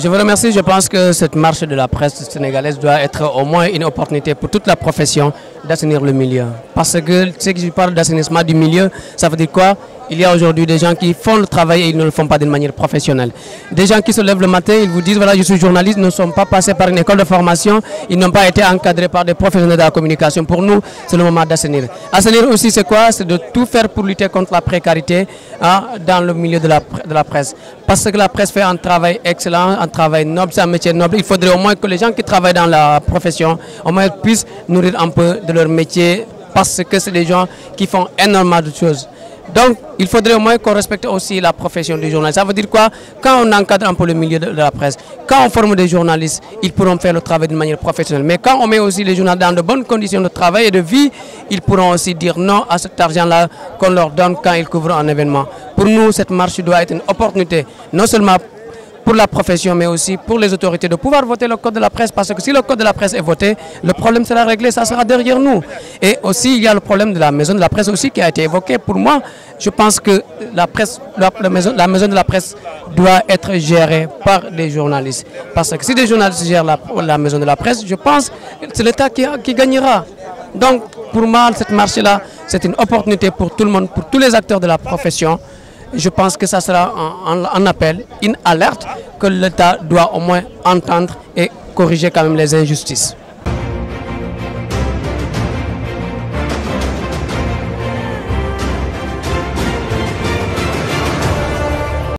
Je vous remercie. Je pense que cette marche de la presse sénégalaise doit être au moins une opportunité pour toute la profession d'assainir le milieu. Parce que si je parle d'assainissement du milieu, ça veut dire quoi? Il y a aujourd'hui des gens qui font le travail et ils ne le font pas d'une manière professionnelle. Des gens qui se lèvent le matin, ils vous disent voilà, je suis journaliste, ils ne sont pas passés par une école de formation, ils n'ont pas été encadrés par des professionnels de la communication. Pour nous, c'est le moment d'assainir. Assainir aussi, c'est quoi? C'est de tout faire pour lutter contre la précarité dans le milieu de la presse. Parce que la presse fait un travail excellent, un travail noble, c'est un métier noble. Il faudrait au moins que les gens qui travaillent dans la profession au moins puissent nourrir un peu de leur métier parce que c'est des gens qui font énormément de choses. Donc, il faudrait au moins qu'on respecte aussi la profession du journaliste. Ça veut dire quoi? Quand on encadre un peu le milieu de la presse, quand on forme des journalistes, ils pourront faire le travail d'une manière professionnelle. Mais quand on met aussi les journalistes dans de bonnes conditions de travail et de vie, ils pourront aussi dire non à cet argent-là qu'on leur donne quand ils couvrent un événement. Pour nous, cette marche doit être une opportunité, non seulement pour la profession, mais aussi pour les autorités de pouvoir voter le code de la presse. Parce que si le code de la presse est voté, le problème sera réglé, ça sera derrière nous. Et aussi, il y a le problème de la maison de la presse aussi qui a été évoqué. Pour moi, je pense que la maison de la presse doit être gérée par des journalistes. Parce que si des journalistes gèrent la maison de la presse, je pense que c'est l'État qui gagnera. Donc, pour moi, cette marche-là, c'est une opportunité pour tout le monde, pour tous les acteurs de la profession. Je pense que ça sera un appel, une alerte que l'État doit au moins entendre et corriger quand même les injustices.